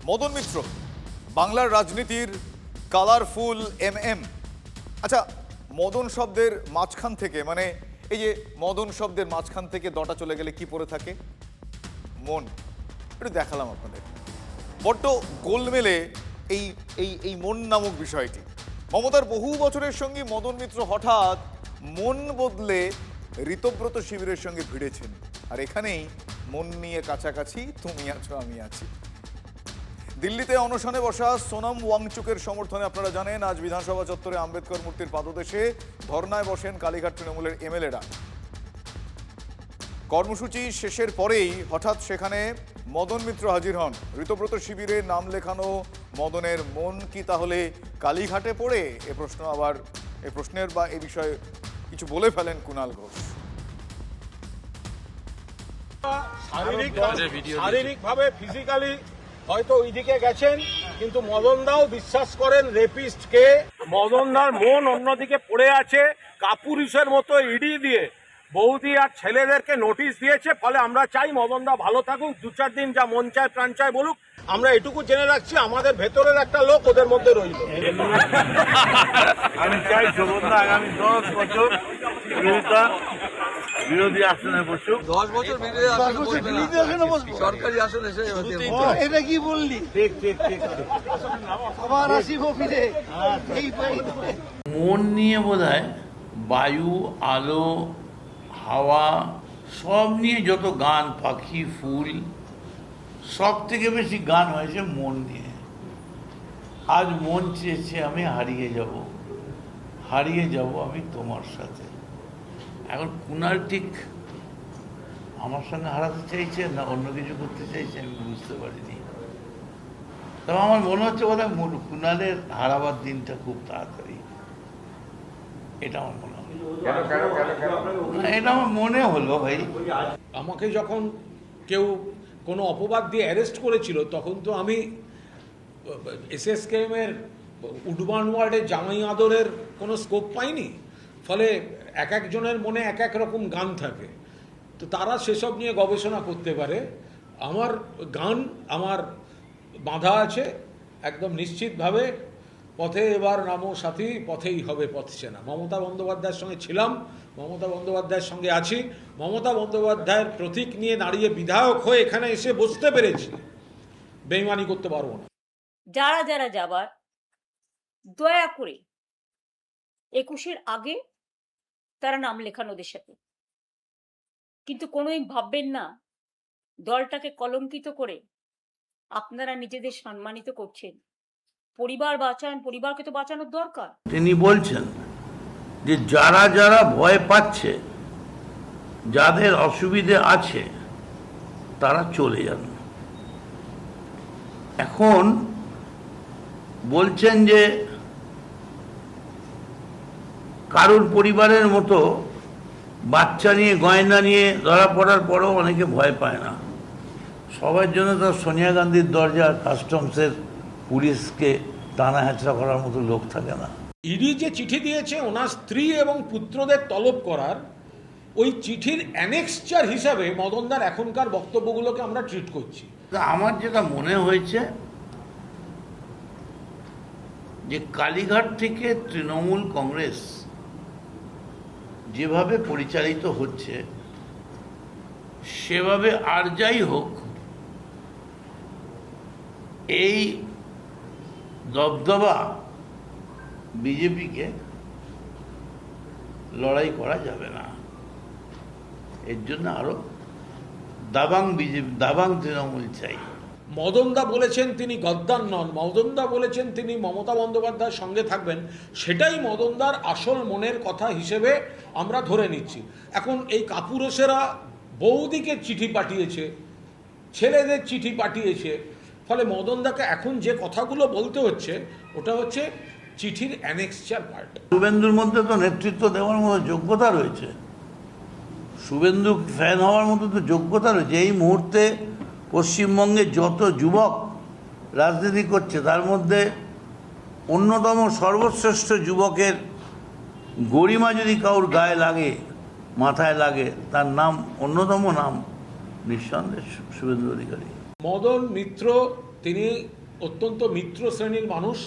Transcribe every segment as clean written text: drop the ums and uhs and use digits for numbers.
মদন মিত্র বাংলার রাজনীতির কালারফুল আচ্ছা, মদন শব্দের মাঝখান থেকে, মানে এই যে মদন শব্দের মাঝখান থেকে দটা চলে গেলে কি পড়ে থাকে? মন। একটু দেখালাম আপনাদের, বড্ড গোলমেলে এই এই এই মন নামক বিষয়টি। মমতার বহু বছরের সঙ্গে মদন মিত্র হঠাৎ মন বদলে ঋতব্রত শিবিরের সঙ্গে ভিড়েছেন, আর এখানেই মন নিয়ে কাছাকাছি তুমি আছো আমি আছি। দিল্লিতে অনশনে বসা সোনাম ওয়াংচুকের সমর্থনে আপনারা জানেন আজ বিধানসভা চত্বরে আম্বেদকর মূর্তির পাদদেশে ধর্নায় বসেন কালীঘাট তৃণমূলের এমএলএরা। কর্মসূচি শেষের পরেই হঠাৎ সেখানে মদন মিত্র হাজির হন। ঋতব্রত শিবিরে নাম লেখানো মদনের মন কি তাহলে কালীঘাটে পড়ে? এ প্রশ্নের বা এ বিষয়ে কিছু বলে ফেলেন কুণাল ঘোষ। শারীরিকভাবে ফিজিক্যালি হয়তো ওইদিকে গেছেন, কিন্তু মদনদাও বিশ্বাস করেন রেপিস্টকে। মদনদার মন অন্যদিকে পড়ে আছে। কাপুরুষের মতো ইডি দিয়ে বৌদি আর ছেলেদেরকে নোটিশ দিয়েছে। ফলে আমরা চাই মদনদা ভালো থাকুক, 2-4 দিন যা মন চায় প্রাণ চায় বলুক। আমরা এটুকু জেনে রাখছি, আমাদের ভেতরের একটা লোক ওদের মধ্যে রইল। আমি চাই শোভনদা আগামী 10 বছর বিরোধী আসনে বসুক। 10 বছর বিরোধী আসনে বসবে, সরকারি আসনে এসে এটা কি বললি? ঠিক ঠিক ঠিক ঠিক। আবার আসিব ফিরে এই মন নিয়ে বোধহয় বায়ু, আলো, হাওয়া সব নিয়ে যত গান, পাখি, ফুল, সব থেকে বেশি গান হয়েছে মন নিয়ে। আজ মন চেয়েছে আমি হারিয়ে যাব আমি তোমার সাথে। এখন কুণাল ঠিক আমার সঙ্গে হারাতে চাইছে না অন্য কিছু করতে চাইছে আমি বুঝতে পারিনি। তবে আমার মনে হচ্ছে বোধহয় কুণালের হারাবার দিনটা খুব তাড়াতাড়ি, এটা আমার মনে হয়। এটা আমার মনে হলো ভাই। আমাকে যখন কেউ কোনো অপবাদ দিয়ে অ্যারেস্ট করেছিল, তখন তো আমি এসএসকেএমের উডবান ওয়ার্ডের জামাই আদরের কোনো স্কোপ পাইনি। ফলে এক একজনের মনে এক এক রকম গান থাকে, তো তারা সেসব নিয়ে গবেষণা করতে পারে। আমার গান আমার বাঁধা আছে একদম নিশ্চিতভাবে। পথে এবার নামো সাথী, পথেই হবে পথ চেনা। মমতা বন্দ্যোপাধ্যায়ের সঙ্গে ছিলাম, মমতা বন্দ্যোপাধ্যায়ের সঙ্গে আছি। মমতা বন্দ্যোপাধ্যায়ের প্রতীক নিয়ে দাঁড়িয়ে বিধায়ক হয়ে এখানে এসে বসতে পেরেছি, বেইমানি করতে পারবো না। যারা যারা যাবার দয়া করে 21-এর আগে তারা নাম লেখান ওদের সাথে। কিন্তু কোনোই ভাববেন না দলটাকে কলঙ্কিত করে আপনারা নিজেদের সম্মানিত করছেন। পরিবার বাঁচান, পরিবারকে তো বাঁচানোর দরকার। তিনি বলছেন যে যারা যারা ভয় পাচ্ছে, যাদের অসুবিধে আছে, তারা চলে যান। এখন বলছেন যে কারুর পরিবারের মতো বাচ্চা নিয়ে, গয়না নিয়ে ধরা পড়ার পরেও অনেকে ভয় পায় না। সবার জন্য তো সোনিয়া গান্ধীর দরজা, কাস্টমসের পুলিশকে টানা হেঁচড়া করার মতো লোক থাকে না। ইডি যে চিঠি দিয়েছে ওনার স্ত্রী এবং পুত্রদের তলব করার, ওই চিঠির অ্যানেক্সচার হিসাবে মদনদার এখনকার বক্তব্যগুলোকে আমরা ট্রিট করছি। আমার যেটা মনে হয়েছে যে কালীঘাট থেকে তৃণমূল কংগ্রেস যেভাবে পরিচালিত হচ্ছে, সেভাবে আর যাই হোক এই দবদবা বিজেপিকে লড়াই করা যাবে না। এর জন্য আরো দাবাং তৃণমূল চাই। মদনদা বলেছেন তিনি গদ্দার নন, মদনদা বলেছেন তিনি মমতা বন্দ্যোপাধ্যায়ের সঙ্গে থাকবেন। সেটাই মদনদার আসল মনের কথা হিসেবে আমরা ধরে নিচ্ছি। এখন এই কাপুরুষেরা বৌদিকে চিঠি পাঠিয়েছে, ছেলেদের চিঠি পাঠিয়েছে। ফলে মদনদাকে এখন যে কথাগুলো বলতে হচ্ছে, ওটা হচ্ছে চিঠির অ্যানেক্সচার পার্ট। শুভেন্দুর মধ্যে তো নেতৃত্ব দেওয়ার মতো যোগ্যতা রয়েছে, শুভেন্দু ফ্যান হওয়ার মতো তো যোগ্যতা রয়েছে। এই মুহূর্তে পশ্চিমবঙ্গে যত যুবক রাজনীতি করছে, তার মধ্যে অন্যতম সর্বশ্রেষ্ঠ যুবকের গরিমা যদি কারোর গায়ে লাগে, মাথায় লাগে, তার নাম, অন্যতম নাম নিঃসন্দেহে শুভেন্দু অধিকারী। মদন মিত্র তিনি অত্যন্ত মিত্র শ্রেণীর মানুষ।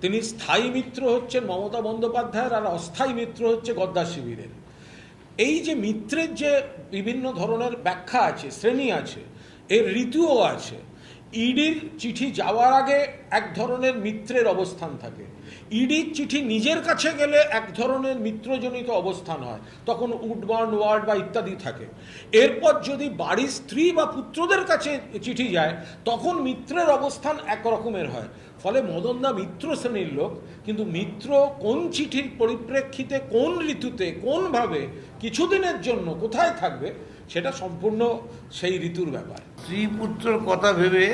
তিনি স্থায়ী মিত্র হচ্ছেন মমতা বন্দ্যোপাধ্যায়ের, আর অস্থায়ী মিত্র হচ্ছে গদ্দার শিবিরের। এই যে মিত্রের যে বিভিন্ন ধরনের ব্যাখ্যা আছে, শ্রেণী আছে, এর ঋতুও আছে। ইডির চিঠি যাওয়ার আগে এক ধরনের মিত্রের অবস্থান থাকে, ইডির চিঠি নিজের কাছে গেলে এক ধরনের মিত্রজনিত অবস্থান হয়, তখন উডবার্ন ওয়ার্ড বা ইত্যাদি থাকে। এরপর যদি বাড়ির স্ত্রী বা পুত্রদের কাছে চিঠি যায় তখন মিত্রের অবস্থান এক রকমের হয়। ফলে মদনদা মিত্র শ্রেণীর লোক, কিন্তু মিত্র কোন চিঠির পরিপ্রেক্ষিতে, কোন ঋতুতে, কোনভাবে, কিছুদিনের জন্য কোথায় থাকবে সেটা সম্পূর্ণ সেই ঋতুর ব্যাপার। স্ত্রী পুত্রর কথা ভেবে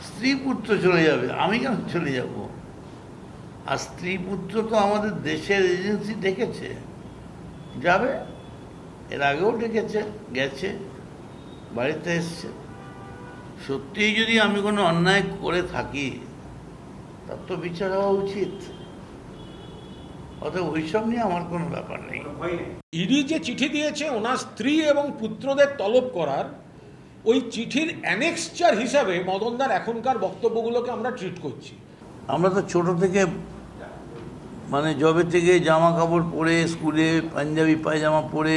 স্ত্রী পুত্র চলে যাবে, আমি কেন চলে যাব? আর স্ত্রী পুত্র তো আমাদের দেশের এজেন্সি ডেকেছে, যাবে, এর আগেও ডেকেছে, গেছে, বাড়িতে এসছে। সত্যিই যদি আমি কোনো অন্যায় করে থাকি তার তো বিচার হওয়া উচিত। অতএব ওইসব নিয়ে আমার কোনো ব্যাপার নেই। ইডি যে চিঠি দিয়েছে ওনার স্ত্রী এবং পুত্রদের তলব করার, ওই চিঠির অ্যানেক্সচার হিসাবে মদনদার এখনকার বক্তব্যগুলোকে আমরা ট্রিট করছি। আমরা তো ছোট থেকে মানে জবে থেকে জামা কাপড় পরে, স্কুলে পাঞ্জাবি পায়জামা পরে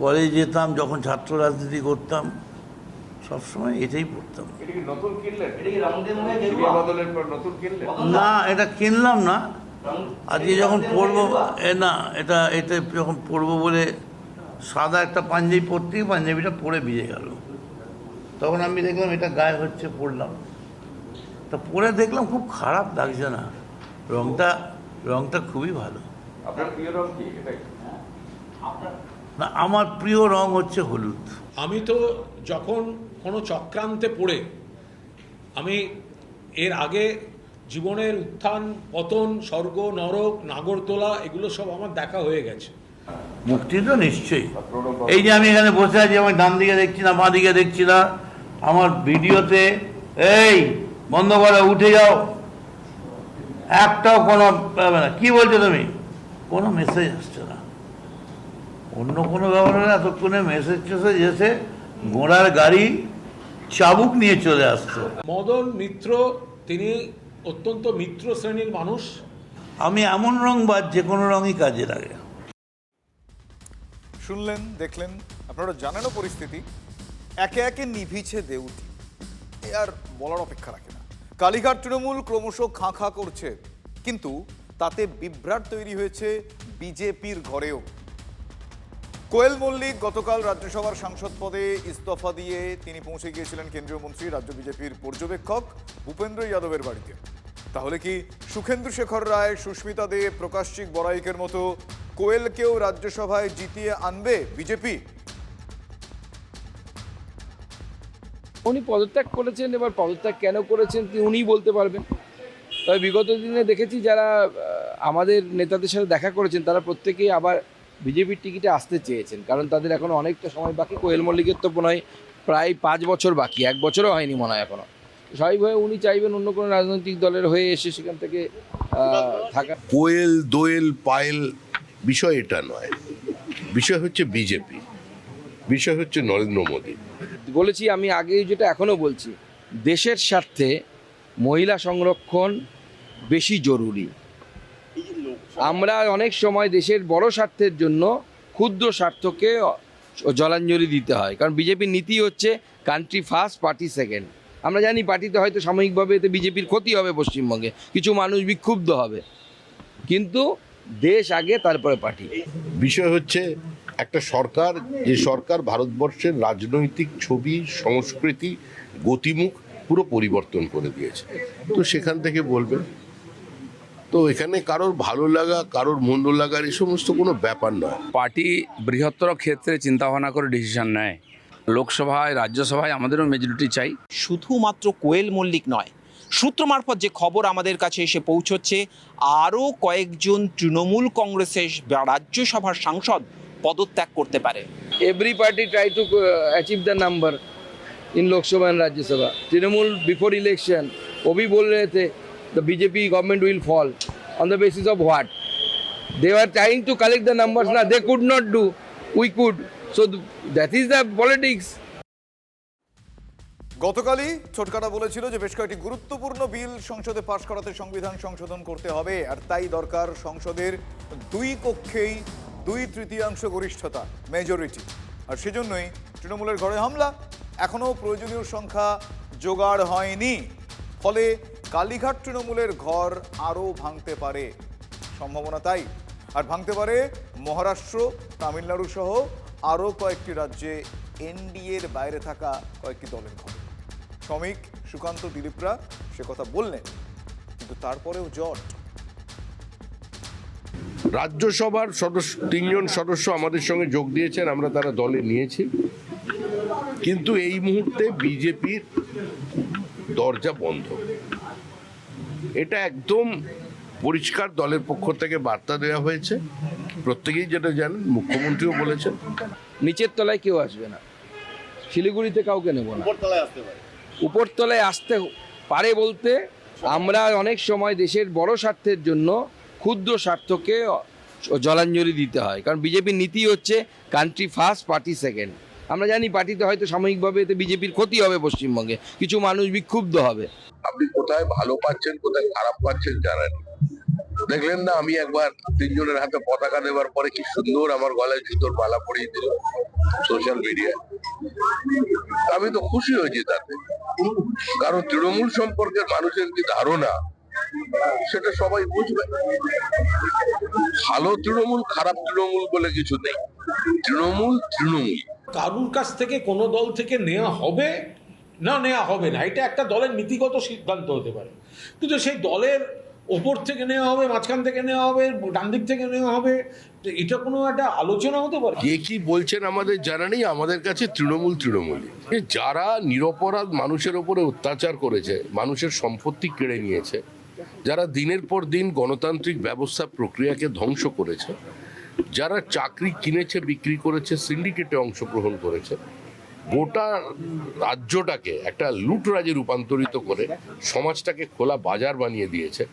কলেজ যেতাম, যখন ছাত্র রাজনীতি করতাম সবসময় এটাই পড়তাম। না, এটা কিনলাম না, আজকে যখন পরবো, এটা যখন পরবো বলে সাদা একটা পাঞ্জাবি পরতেই পাঞ্জাবিটা পরে ভিজে গেল, তখন আমি দেখলাম এটা গায়ে হচ্ছে, পরলাম। তা পরে দেখলাম খুব খারাপ লাগছে না, রংটা খুবই ভালো। আপনার প্রিয় রং কি? না, আমার প্রিয় রং হচ্ছে হলুদ। আমি তো যখন কোনো চক্রান্তে পড়ে, আমি এর আগে জীবনের উত্থান পতন, স্বর্গ নরক, নাগরদোলা, এগুলো সব আমার দেখা হয়ে গেছে। মুক্তি তো নিশ্চয়ই। এই যে আমি এখানে বসে আছি, আমার ডান দিকে দেখছি না, বাঁ দিকে দেখছি না, আমার ভিডিওতে এই বন্ধ করো, উঠে যাও, একটাও কোনো পাবে না। কি বলছো তুমি? কোনো মেসেজ আসছে না। অন্য কোনো ব্যাপার হলে এতক্ষণে মেসেজ এসে ঘোড়ার গাড়ি চাবুক নিয়ে চলে আসতো। মদন মিত্র, তিনি অত্যন্ত মিত্র শ্রেণীর মানুষ। আমি এমন রংবাজ, যে কোনো রঙই কাজে লাগে। শুনলেন, দেখলেন, আপনারা জানেনও পরিস্থিতি। একে একে নিভিছে দেউটি, এ আর বলার অপেক্ষা রাখে না। কালীঘাট তৃণমূল ক্রমশ খাঁ খাঁ করছে, কিন্তু তাতে বিভ্রাট তৈরি হয়েছে বিজেপির ঘরেও। কোয়েল মল্লিক গতকাল রাজ্যসভার সাংসদ পদে ইস্তফা দিয়ে তিনি পৌঁছে গিয়েছিলেন কেন্দ্রীয় মন্ত্রী, রাজ্য বিজেপির পর্যবেক্ষক ভূপেন্দ্র যাদবের বাড়িতে। তাহলে কি সুখেন্দু শেখর রায়, সুস্মিতা দে, প্রকাশচিক বড়াইকের মতো কোয়েলকেও রাজ্যসভায় জিতিয়ে আনবে বিজেপি? উনি পদত্যাগ করেছেন, এবার পদত্যাগ কেন করেছেন উনিই বলতে পারবেন। তবে বিগত দিনে দেখেছি যারা আমাদের নেতাদের সাথে দেখা করেছেন তারা প্রত্যেকেই আবার বিজেপির টিকিটে আসতে চেয়েছেন, কারণ তাদের এখনো অনেকটা সময় বাকি। কোয়েল মল্লিকের তো মনে হয় প্রায় 5 বছর বাকি, 1 বছরও হয়নি মনে হয় এখনো। স্বাভাবিকভাবে উনি চাইবেন অন্য কোনো রাজনৈতিক দলের হয়ে এসে সেখান থেকে থাকা। কোয়েল, দোয়েল, পায়েল বিষয় এটা নয়, বিষয় হচ্ছে বিজেপি, বিষয় হচ্ছে নরেন্দ্র মোদী। বলেছি আমি আগেই, যেটা এখনও বলছি, দেশের স্বার্থে মহিলা সংরক্ষণ বেশি জরুরি। আমরা অনেক সময় দেশের বড় স্বার্থের জন্য ক্ষুদ্র স্বার্থকে জলাঞ্জলি দিতে হয়, কারণ বিজেপির নীতি হচ্ছে কান্ট্রি ফার্স্ট, পার্টি সেকেন্ড। আমরা জানি পার্টিতে হয়তো সাময়িকভাবে এতে বিজেপির ক্ষতি হবে, পশ্চিমবঙ্গে কিছু মানুষ বিক্ষুব্ধ হবে, কিন্তু দেশ আগে, তারপরে পার্টি। বিষয় হচ্ছে একটা সরকার, যে সরকার ভারতবর্ষের রাজনৈতিক ছবি, সংস্কৃতি, গতিমুখ পুরো পরিবর্তন করে দিয়েছে। তো সেখান থেকে বলবেন, তো এখানে কারোর ভালো লাগা, কারোর মন্দ লাগার এই সমস্ত কোনো ব্যাপার নয়। পার্টি বৃহত্তর ক্ষেত্রে চিন্তাভাবনা করে ডিসিশন নেয়। লোকসভায়, রাজ্যসভায় আমাদেরও মেজরিটি চাই। শুধুমাত্র কোয়েল মল্লিক নয়, সূত্র মারফত যে খবর আমাদের কাছে এসে পৌঁছচ্ছে, আরও কয়েকজন তৃণমূল কংগ্রেসের রাজ্যসভার সাংসদ পদত্যাগ করতে পারে। Every party try to achieve the number in Lok Sabha and Rajya Sabha. Trinamool before election वो भी बोल रहे थे the BJP government will fall on the basis of what? They were trying to collect the numbers. Now they could not do, we could. So that is the politics. গতকালই ছোটকাটা বলেছিল যে বেশ কয়েকটি গুরুত্বপূর্ণ বিল সংসদে পাশ করাতে সংবিধান সংশোধন করতে হবে, আর তাই দরকার সংসদের দুই কক্ষেই 2/3 গরিষ্ঠতা, মেজরিটি। আর সেজন্যই তৃণমূলের ঘরে হামলা। এখনও প্রয়োজনীয় সংখ্যা জোগাড় হয়নি, ফলে কালীঘাট তৃণমূলের ঘর আরও ভাঙতে পারে, সম্ভাবনা তাই। আর ভাঙতে পারে মহারাষ্ট্র, তামিলনাড়ু সহ আরও কয়েকটি রাজ্যে এনডিএর বাইরে থাকা কয়েকটি দলের ঘর। শ্রমিক, সুকান্ত, দিলীপরা সে কথা বললেন, কিন্তু তারপরেও জট। রাজ্যসভার সদস্য 3 জন সদস্য আমাদের সঙ্গে যোগ দিয়েছেন, আমরা তারা দলে নিয়েছি, কিন্তু এই মুহূর্তে বিজেপির দরজা বন্ধ। এটা একদম পরিষ্কার দলের পক্ষ থেকে বার্তা দেওয়া হয়েছে। প্রত্যেকেই যেটা জানেন, মুখ্যমন্ত্রীও বলেছেন নিচের তলায় কেউ আসবে না, শিলিগুড়িতে কাউকে নেব না। উপরতলায় আসতে পারে বলতে আমরা অনেক সময় দেশের বড় স্বার্থের জন্য ক্ষুদ্র স্বার্থকে জলাঞ্জলি দিতে হয়, কারণ বিজেপির নীতি হচ্ছে কান্ট্রি ফার্স্ট, পার্টি সেকেন্ড। আমরা জানি পার্টিতে হয়তো সাময়িকভাবে এতে বিজেপির ক্ষতি হবে, পশ্চিমবঙ্গে কিছু মানুষ বিক্ষুব্ধ হবে। আপনি কোথায় ভালো পাচ্ছেন কোথায় খারাপ পাচ্ছেন জানেন। দেখলেন না, আমি একবার 3 জনের হাতে পতাকা দেওয়ার পরে কি সুন্দর আমার গলায় জুতোর মালা পরিয়ে দিল সোশ্যাল মিডিয়ায়। আমি তো খুশি হয়েছি তাতে, কারণ তৃণমূল সম্পর্কে মানুষের কি ধারণা সেটা সবাই বুঝবে। ভালো তৃণমূল খারাপ তৃণমূল বলে কিছু নেই, তৃণমূল তৃণমূল। কারুর কাছ থেকে কোনো দল থেকে নেওয়া হবে না, নেওয়া হবে না, এটা একটা দলের নীতিগত সিদ্ধান্ত হতে পারে, কিন্তু সেই দলের ওপর থেকে নেওয়া হবে, মাঝখান থেকে নেওয়া হবে, ডান দিক থেকে নেওয়া হবে, এটা কোনো একটা আলোচনা হতে পারে। কে কি বলছেন আমাদের জানা নেই, আমাদের কাছে তৃণমূল তৃণমূলই। যারা নিরপরাধ মানুষের উপরে অত্যাচার করেছে, মানুষের সম্পত্তি কেড়ে নিয়েছে, যারা দিনের পর দিন গণতান্ত্রিক ব্যবস্থা প্রক্রিয়াকে ধ্বংস করেছে, যারা চাকরি কিনেছে, বিক্রি করেছে, সিন্ডিকেটে অংশগ্রহণ করেছে, গোটা রাজ্যটাকে একটা লুটরাজে রূপান্তরিত করে সমাজটাকে খোলা বাজার বানিয়ে দিয়েছে।